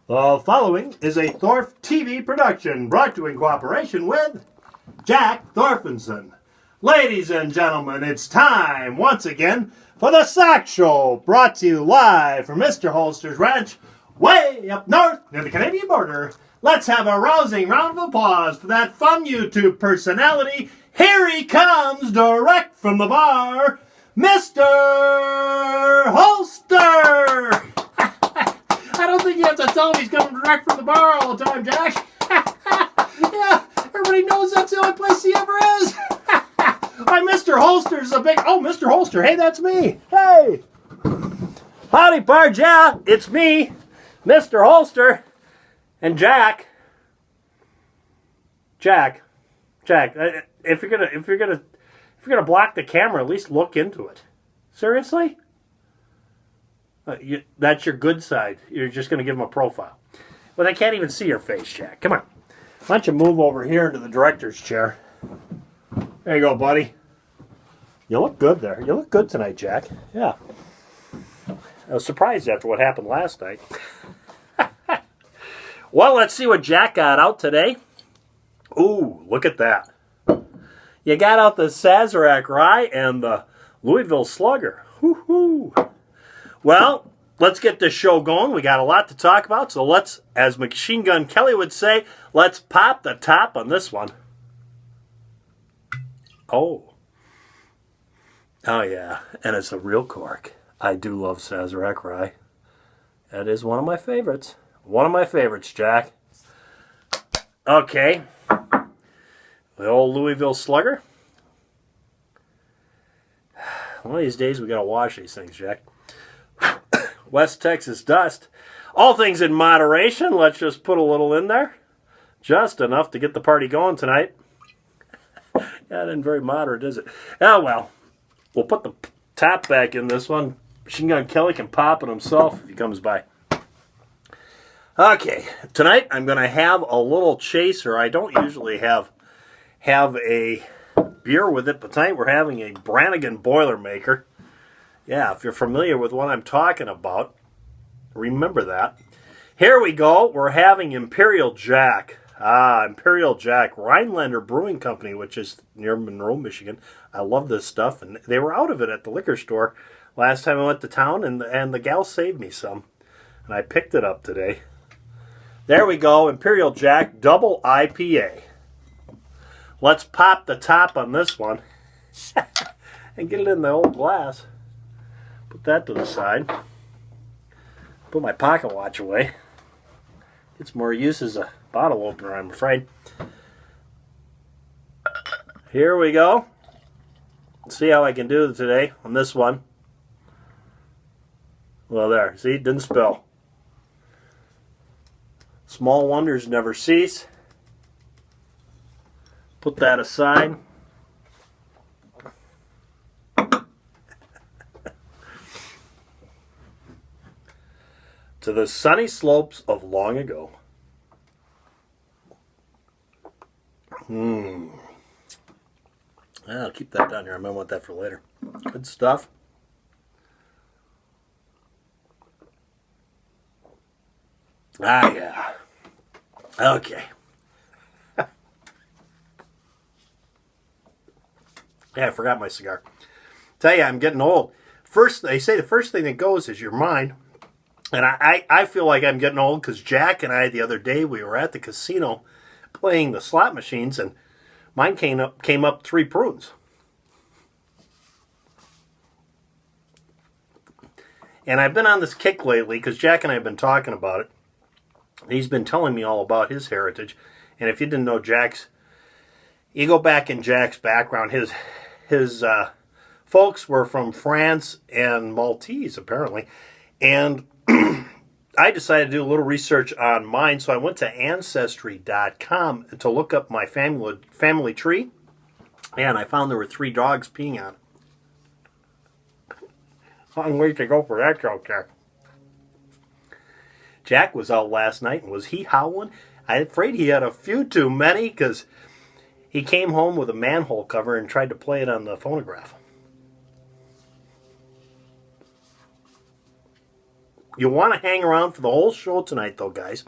The following is a Thorf TV production brought to you in cooperation with Jack Thorfinson. Ladies and gentlemen, it's time once again for the SOCS Show, brought to you live from Mr. Holster's Ranch, way up north near the Canadian border. Let's have a rousing round of applause for that fun YouTube personality. Here he comes, direct from the bar, Mr. Holster! I don't think you have to tell him he's coming direct from the bar all the time, Jack. Yeah, everybody knows that's the only place he ever is. Hi, Mr. Holster's a big... Oh, Mr. Holster, hey, that's me. Hey. Howdy, Barge, yeah, it's me, Mr. Holster, and Jack. Jack, if you're gonna block the camera, at least look into it. Seriously? That's your good side. You're just going to give them a profile. Well, they can't even see your face, Jack. Come on. Why don't you move over here into the director's chair? There you go, buddy. You look good there. You look good tonight, Jack. Yeah. I was surprised after what happened last night. Well, let's see what Jack got out today. Ooh, look at that. You got out the Sazerac Rye and the Louisville Slugger. Woo-hoo. Well, let's get this show going. We got a lot to talk about, so let's, as Machine Gun Kelly would say, let's pop the top on this one. Oh. Oh, yeah, and it's a real cork. I do love Sazerac Rye. That is one of my favorites. One of my favorites, Jack. Okay. The old Louisville Slugger. One of these days we got to wash these things, Jack. West Texas dust. All things in moderation. Let's just put a little in there. Just enough to get the party going tonight. Yeah, it isn't very moderate, is it? Oh, well. We'll put the top back in this one. Machine Gun Kelly can pop it himself if he comes by. Okay. Tonight I'm going to have a little chaser. I don't usually have a beer with it, but tonight we're having a Brannigan Boilermaker. Yeah, if you're familiar with what I'm talking about, remember that. Here we go. We're having Imperial Jack. Imperial Jack, Rhinelander Brewing Company, which is near Monroe, Michigan. I love this stuff, and they were out of it at the liquor store last time I went to town, and the gal saved me some, and I picked it up today. There we go, Imperial Jack Double IPA. Let's pop the top on this one and get it in the old glass. Put that to the side. Put my pocket watch away. It's more use as a bottle opener, I'm afraid. Here we go. Let's see how I can do today on this one. Well, there. See, it didn't spill. Small wonders never cease. Put that aside. To the sunny slopes of long ago. I'll keep that down here. I might want that for later. Good stuff. Ah, yeah. Okay. Yeah, I forgot my cigar. Tell you, I'm getting old. They say the first thing that goes is your mind. And I feel like I'm getting old because Jack and I, the other day, we were at the casino playing the slot machines, and mine came up 3 prunes. And I've been on this kick lately because Jack and I have been talking about it. He's been telling me all about his heritage. And if you didn't know you go back in Jack's background, his folks were from France and Maltese, apparently. And I decided to do a little research on mine, so I went to Ancestry.com to look up my family tree, and I found there were 3 dogs peeing on it. Long way to go for that joke, Jack. Jack was out last night, and was he howling? I'm afraid he had a few too many, because he came home with a manhole cover and tried to play it on the phonograph. You'll want to hang around for the whole show tonight, though, guys,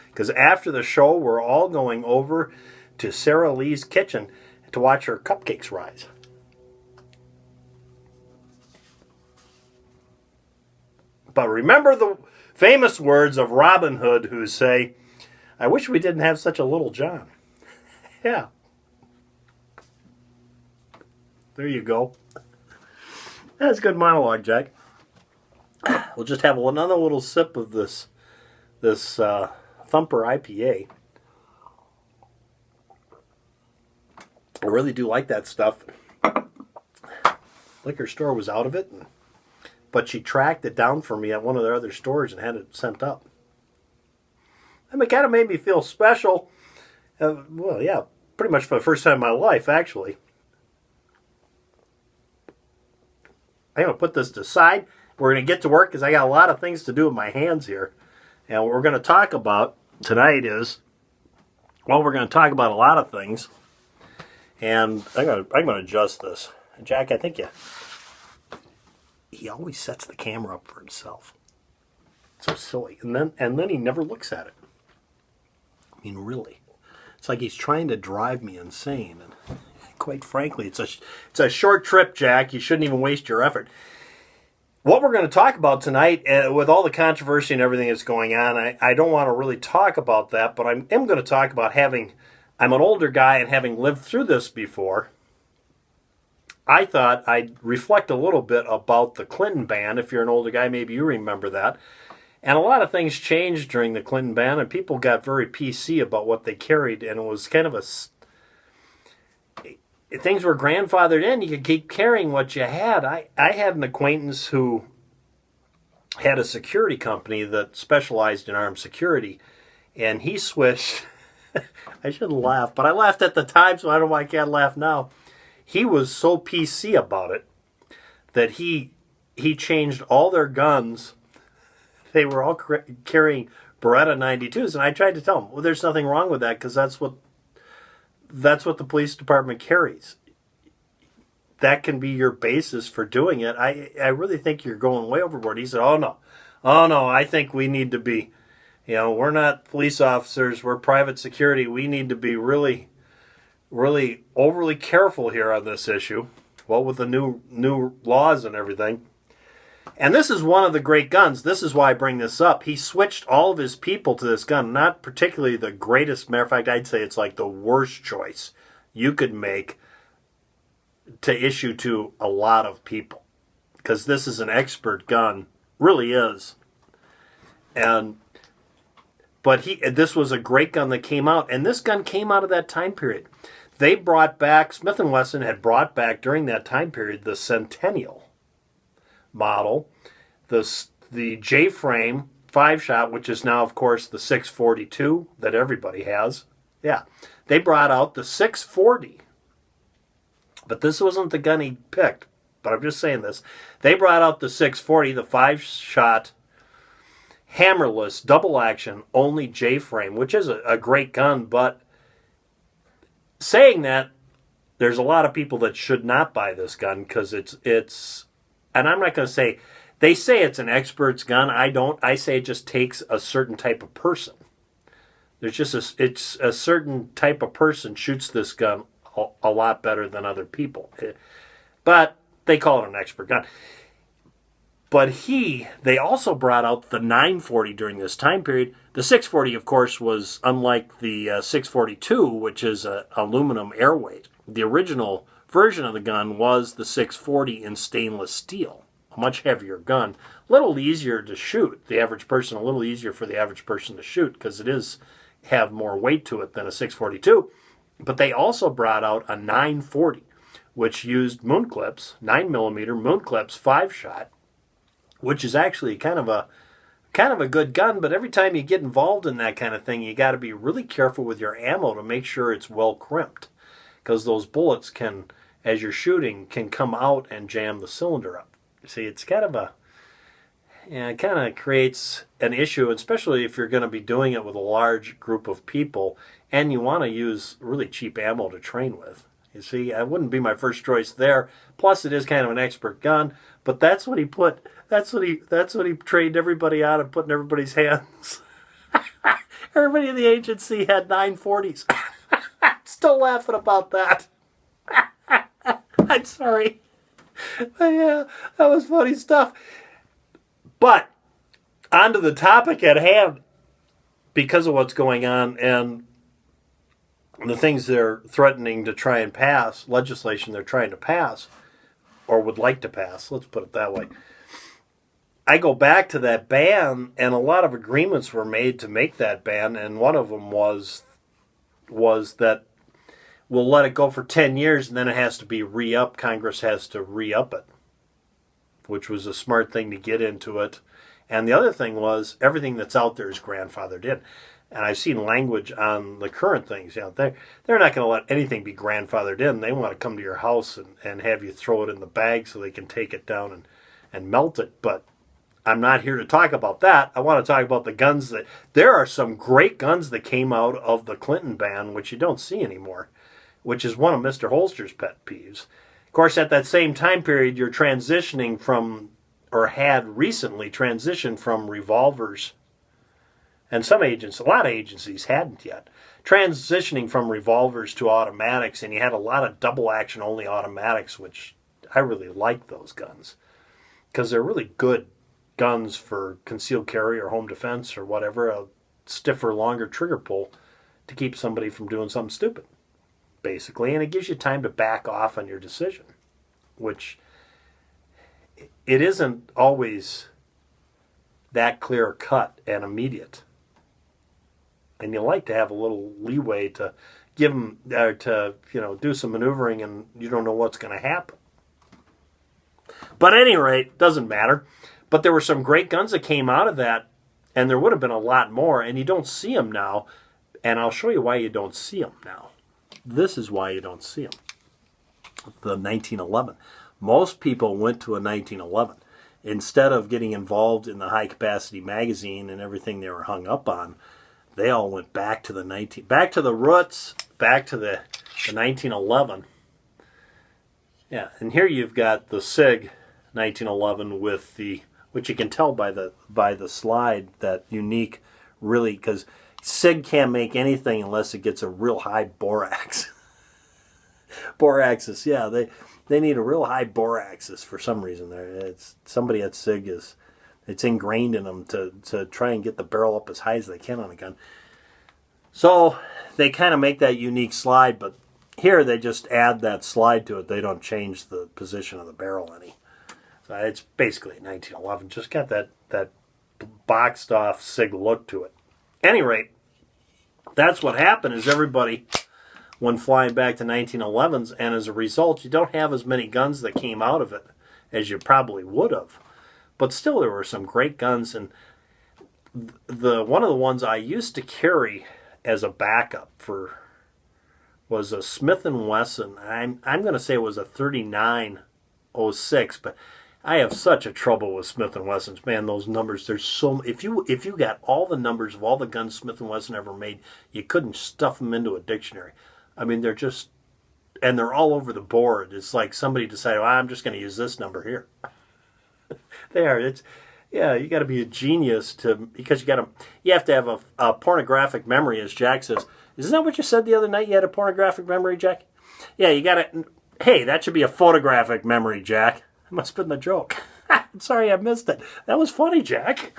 because after the show, we're all going over to Sarah Lee's kitchen to watch her cupcakes rise. But remember the famous words of Robin Hood who say, "I wish we didn't have such a little John." Yeah. There you go. That's a good monologue, Jack. We'll just have another little sip of this Thumper IPA. I really do like that stuff. Liquor store was out of it, but she tracked it down for me at one of their other stores and had it sent up. And it kind of made me feel special. Well, yeah, pretty much for the first time in my life, actually. I'm going to put this to the side. We're going to get to work because I got a lot of things to do with my hands here. And what we're going to talk about tonight is, well, we're going to talk about a lot of things. And I'm going to adjust this. Jack, I think he always sets the camera up for himself. So silly. And then he never looks at it. I mean, really. It's like he's trying to drive me insane. And quite frankly, it's a short trip, Jack. You shouldn't even waste your effort. What we're going to talk about tonight, with all the controversy and everything that's going on, I don't want to really talk about that, but I am going to talk about I'm an older guy and having lived through this before, I thought I'd reflect a little bit about the Clinton ban. If you're an older guy, maybe you remember that. And a lot of things changed during the Clinton ban, and people got very PC about what they carried, and it was kind of things were grandfathered in. You could keep carrying what you had. I had an acquaintance who had a security company that specialized in armed security, and he switched. I shouldn't laugh, but I laughed at the time, so I don't know why I can't laugh now. He was so PC about it that he changed all their guns. They were all carrying Beretta 92s, and I tried to tell him, well, there's nothing wrong with that because that's what the police department carries. That can be your basis for doing it. I really think you're going way overboard. He said, oh no, I think we need to be, we're not police officers, we're private security. We need to be really, really overly careful here on this issue. Well, with the new laws and everything. And this is one of the great guns. This is why I bring this up. He switched all of his people to this gun. Not particularly the greatest. Matter of fact, I'd say it's like the worst choice you could make to issue to a lot of people. Because this is an expert gun. Really is. But this was a great gun that came out. And this gun came out of that time period. They brought back, Smith & Wesson had brought back during that time period the Centennial model, the J-frame 5-shot, which is now, of course, the 642 that everybody has. Yeah, they brought out the 640, but this wasn't the gun he picked. But I'm just saying this. They brought out the 640, the 5-shot, hammerless, double-action, only J-frame, which is a great gun. But saying that, there's a lot of people that should not buy this gun because it's. And I'm not going to say, they say it's an expert's gun. I don't. I say it just takes a certain type of person. There's just it's a certain type of person shoots this gun a lot better than other people. But they call it an expert gun. But they also brought out the 940 during this time period. The 640, of course, was unlike the 642, which is an aluminum airweight. The original version of the gun was the 640 in stainless steel, a much heavier gun, a little easier to shoot. A little easier for the average person to shoot because it is have more weight to it than a 642. But they also brought out a 940, which used moon clips, 9mm moon clips, 5-shot, which is actually kind of a good gun. But every time you get involved in that kind of thing, you got to be really careful with your ammo to make sure it's well crimped, because those bullets can, as you're shooting, can come out and jam the cylinder up. See, it's kind of it kind of creates an issue, especially if you're going to be doing it with a large group of people and you want to use really cheap ammo to train with. You see, that wouldn't be my first choice there. Plus, it is kind of an expert gun, but that's what he put That's what he trained everybody on and put in everybody's hands. Everybody in the agency had 940s. Still laughing about that. I'm sorry. But yeah, that was funny stuff. But on to the topic at hand, because of what's going on and the things they're threatening to try and pass, legislation they're trying to pass, or would like to pass, let's put it that way. I go back to that ban, and a lot of agreements were made to make that ban, and one of them was that we'll let it go for 10 years, and then it has to be re-up. Congress has to re-up it, which was a smart thing to get into it. And the other thing was everything that's out there is grandfathered in. And I've seen language on the current things out there. They're not going to let anything be grandfathered in. They want to come to your house and have you throw it in the bag so they can take it down and melt it. But I'm not here to talk about that. I want to talk about the guns there are some great guns that came out of the Clinton ban, which you don't see anymore, which is one of Mr. Holster's pet peeves. Of course, at that same time period, you're transitioning from, or had recently transitioned from, revolvers. And a lot of agencies hadn't yet. Transitioning from revolvers to automatics, and you had a lot of double action only automatics, which I really like those guns, because they're really good guns for concealed carry or home defense or whatever, a stiffer, longer trigger pull to keep somebody from doing something stupid, basically. And it gives you time to back off on your decision, which it isn't always that clear cut and immediate. And you like to have a little leeway to give them, do some maneuvering, and you don't know what's going to happen. But at any rate, doesn't matter. But there were some great guns that came out of that, and there would have been a lot more, and you don't see them now. And I'll show you why you don't see them now. This is why you don't see them. The 1911. Most people went to a 1911. Instead of getting involved in the high-capacity magazine and everything they were hung up on, they all went back to the roots, back to the 1911. Yeah, and here you've got the SIG 1911 with which you can tell by the slide, that unique, really, because SIG can't make anything unless it gets a real high bore axis. Bore axis, yeah, they need a real high bore axis for some reason. It's somebody at SIG it's ingrained in them to try and get the barrel up as high as they can on a gun. So they kind of make that unique slide, but here they just add that slide to it. They don't change the position of the barrel any. So it's basically 1911. Just got that boxed off SIG look to it. Any rate, that's what happened. Is everybody went flying back to 1911s, and as a result, you don't have as many guns that came out of it as you probably would have. But still, there were some great guns, and one of the ones I used to carry as a backup was a Smith & Wesson. I'm going to say it was a 3906, but I have such a trouble with Smith & Wessons. Man, those numbers, there's so... If you got all the numbers of all the guns Smith & Wesson ever made, you couldn't stuff them into a dictionary. I mean, they're just... And they're all over the board. It's like somebody decided, well, I'm just going to use this number here. They are. You got to be a genius because you have to have a pornographic memory, as Jack says. Isn't that what you said the other night? You had a pornographic memory, Jack? Yeah, you got to... Hey, that should be a photographic memory, Jack. That must have been the joke. Sorry, I missed it. That was funny, Jack.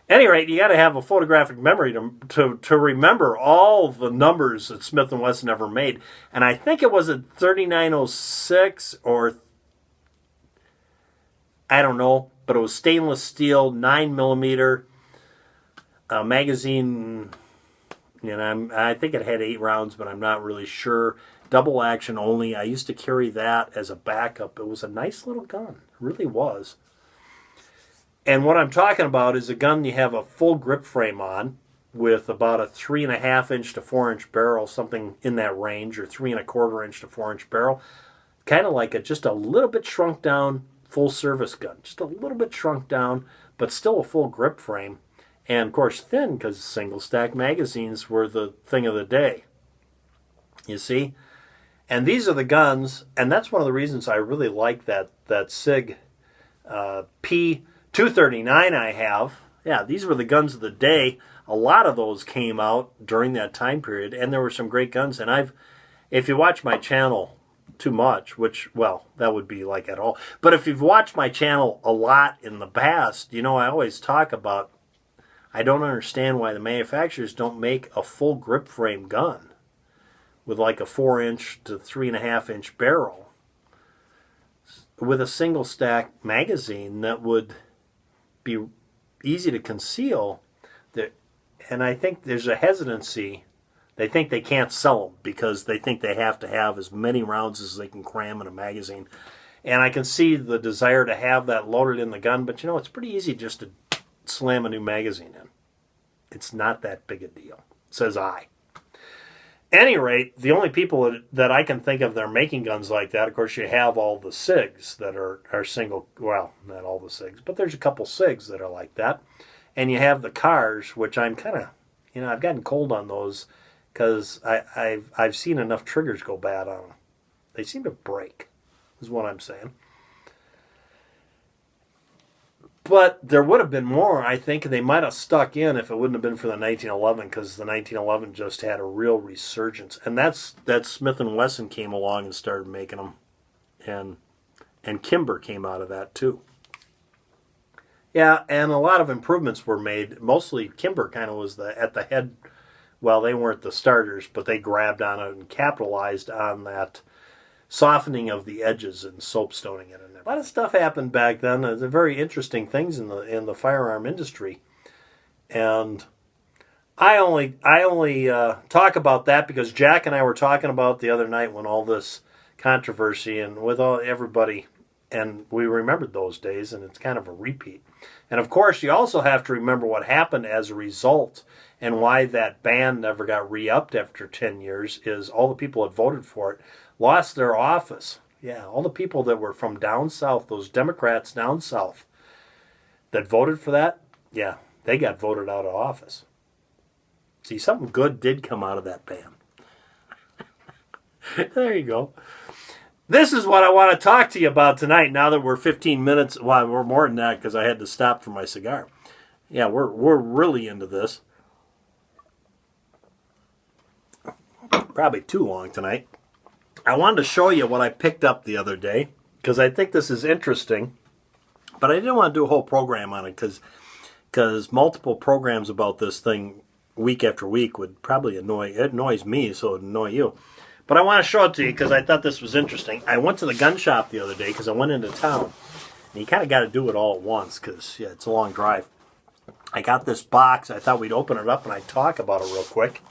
At any rate, you got to have a photographic memory to remember all the numbers that Smith & Wesson ever made. And I think it was a 3906 or... I don't know, but it was stainless steel, 9mm magazine. I think it had 8 rounds, but I'm not really sure. Double action only. I used to carry that as a backup. It was a nice little gun. It really was. And what I'm talking about is a gun you have a full grip frame on with about a 3.5 inch to 4 inch barrel, something in that range, or 3.25 inch to 4 inch barrel. Kind of like just a little bit shrunk down full service gun. Just a little bit shrunk down, but still a full grip frame. And of course thin, because single stack magazines were the thing of the day. You see? And these are the guns, and that's one of the reasons I really like that SIG 239 I have. Yeah, these were the guns of the day. A lot of those came out during that time period, and there were some great guns. And if you watch my channel too much, which, well, that would be like at all. But if you've watched my channel a lot in the past, you know I always talk about, I don't understand why the manufacturers don't make a full grip frame gun with like a 4-inch to 3.5-inch barrel with a single stack magazine that would be easy to conceal. And I think there's a hesitancy. They think they can't sell them because they think they have to have as many rounds as they can cram in a magazine. And I can see the desire to have that loaded in the gun, but you know, it's pretty easy just to slam a new magazine in. It's not that big a deal, says I. At any rate, the only people that I can think of that are making guns like that, of course, you have all the SIGs that are single, well, not all the SIGs, but there's a couple SIGs that are like that. And you have the cars, which I'm kind of, you know, I've gotten cold on those because I've seen enough triggers go bad on them. They seem to break, is what I'm saying. But there would have been more, I think, and they might have stuck in if it wouldn't have been for the 1911, because the 1911 just had a real resurgence. And that's Smith & Wesson came along and started making them. And Kimber came out of that, too. Yeah, and a lot of improvements were made. Mostly Kimber kind of was at the head. Well, they weren't the starters, but they grabbed on it and capitalized on that softening of the edges and soapstoning it. And a lot of stuff happened back then. There's very interesting things in the firearm industry. And I only talk about that because Jack and I were talking about the other night when all this controversy and with everybody, and we remembered those days, and it's kind of a repeat. And of course, you also have to remember what happened as a result, and why that ban never got re-upped after 10 years is all the people that voted for it lost their office. Yeah, all the people that were from down south, those Democrats down south that voted for that, yeah, they got voted out of office. See, something good did come out of that ban. There you go. This is what I want to talk to you about tonight, now that we're 15 minutes. Well, we're more than that because I had to stop for my cigar. Yeah, we're really into this. Probably too long tonight. I wanted to show you what I picked up the other day because I think this is interesting. But I didn't want to do a whole program on it because multiple programs about this thing week after week would probably it annoys me, so it would annoy you. But I want to show it to you because I thought this was interesting. I went to the gun shop the other day because I went into town. And you kind of got to do it all at once because, yeah, it's a long drive. I got this box. I thought we'd open it up and I'd talk about it real quick.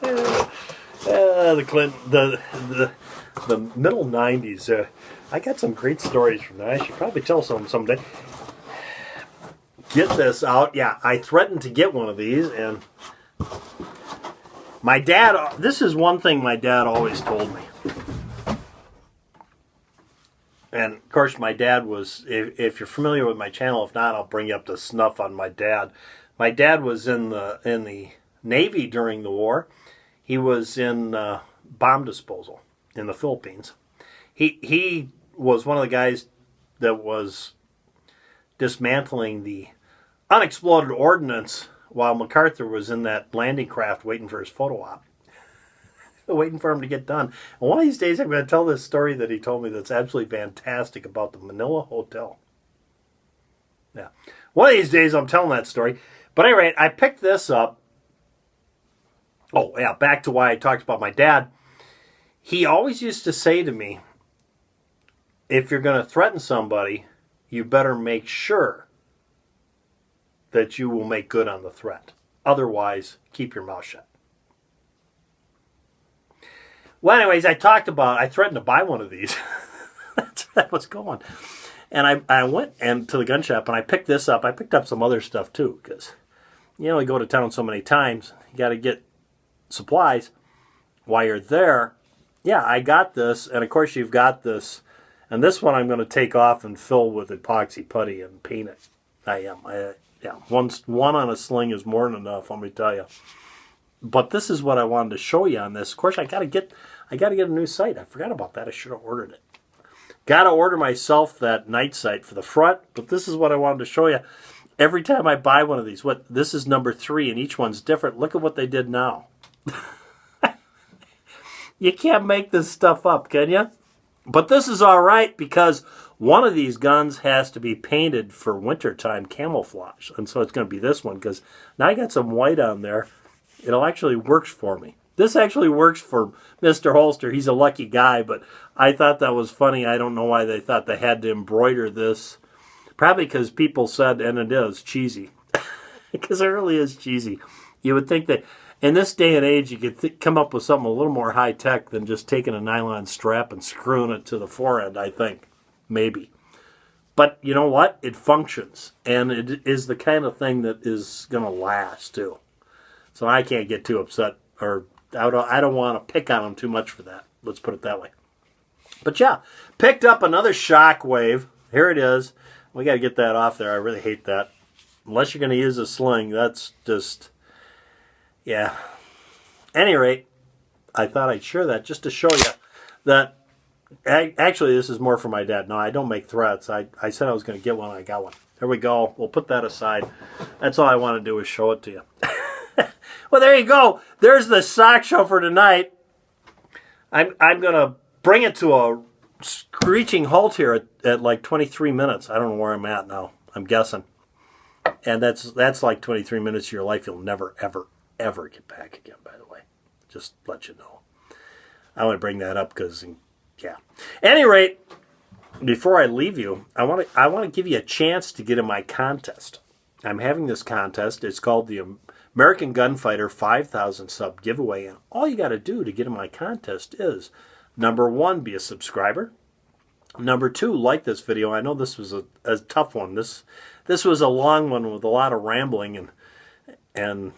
The middle 90s. I got some great stories from that. I should probably tell some someday. Get this out. Yeah, I threatened to get one of these, and my dad, this is one thing my dad always told me. And, of course, my dad was, if you're familiar with my channel, if not, I'll bring you up to snuff on my dad. My dad was in the Navy during the war. He was in bomb disposal in the Philippines. He was one of the guys that was dismantling the unexploded ordnance while MacArthur was in that landing craft waiting for his photo op. Waiting for him to get done. And one of these days I'm going to tell this story that he told me that's absolutely fantastic about the Manila Hotel. Yeah. One of these days I'm telling that story. But anyway, I picked this up. Oh, yeah, back to why I talked about my dad. He always used to say to me, if you're going to threaten somebody, you better make sure that you will make good on the threat. Otherwise, keep your mouth shut. Well, anyways, I threatened to buy one of these. That's where that was going. And I went to the gun shop and I picked this up. I picked up some other stuff too because, you go to town so many times. You got to get supplies while you're there. Yeah, I got this. And, of course, you've got this. And this one I'm going to take off and fill with epoxy putty and paint it. I am. Yeah, one on a sling is more than enough, let me tell you. But this is what I wanted to show you on this. Of course, I got to get a new sight. I forgot about that. I should have ordered it. Got to order myself that night sight for the front, but this is what I wanted to show you. Every time I buy one of these, this is number 3, and each one's different. Look at what they did now. You can't make this stuff up, can you? But this is all right because one of these guns has to be painted for wintertime camouflage. And so it's going to be this one because now I got some white on there. It actually works for me. This actually works for Mr. Holster. He's a lucky guy, but I thought that was funny. I don't know why they thought they had to embroider this. Probably because people said, and it is, cheesy. Because it really is cheesy. You would think that in this day and age, you could come up with something a little more high-tech than just taking a nylon strap and screwing it to the forend, I think. Maybe. But you know what? It functions. And it is the kind of thing that is going to last, too. So I can't get too upset. Or I don't want to pick on them too much for that. Let's put it that way. But yeah, picked up another Shockwave. Here it is. We got to get that off there. I really hate that. Unless you're going to use a sling, that's just... Yeah. At any rate, I thought I'd share that just to show you that actually this is more for my dad. No, I don't make threats. I said I was going to get one. I got one. There we go. We'll put that aside. That's all I want to do is show it to you. Well, there you go. There's the sock show for tonight. I'm going to bring it to a screeching halt here at like 23 minutes. I don't know where I'm at now. I'm guessing. And that's like 23 minutes of your life you'll never, ever get back again, by the way. Just let you know. I want to bring that up because, yeah. At any rate, before I leave you, I want to give you a chance to get in my contest. I'm having this contest. It's called the American Gunfighter 5,000 sub giveaway, and all you got to do to get in my contest is, number 1, be a subscriber. Number 2, like this video. I know this was a tough one. This was a long one with a lot of rambling, and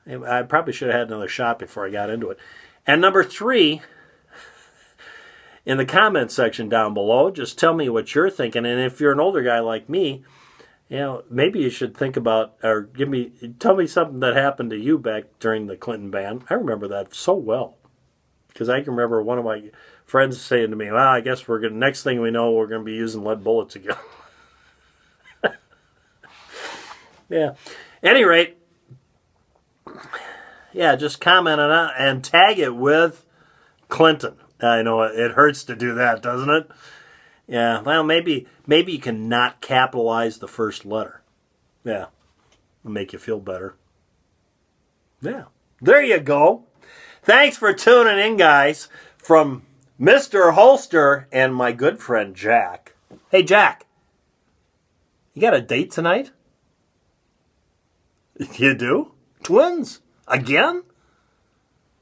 I probably should have had another shot before I got into it. And number 3, in the comment section down below, just tell me what you're thinking. And if you're an older guy like me, you know, maybe you should think about, or tell me something that happened to you back during the Clinton ban. I remember that so well. Because I can remember one of my friends saying to me, well, I guess next thing we know, we're going to be using lead bullets again. Yeah. At any rate, yeah, just comment on it and tag it with Clinton. I know it hurts to do that, doesn't it? Yeah, well, maybe you can not capitalize the first letter. Yeah, it'll make you feel better. Yeah, there you go. Thanks for tuning in, guys, from Mr. Holster and my good friend Jack. Hey, Jack, you got a date tonight? You do? Twins? Again?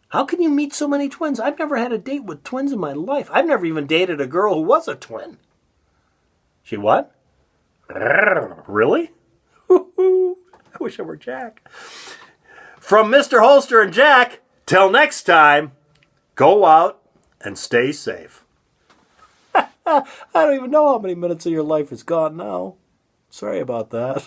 How can you meet so many twins? I've never had a date with twins in my life. I've never even dated a girl who was a twin. She what? Really? I wish I were Jack. From Mr. Holster and Jack, till next time, go out and stay safe. I don't even know how many minutes of your life is gone now. Sorry about that.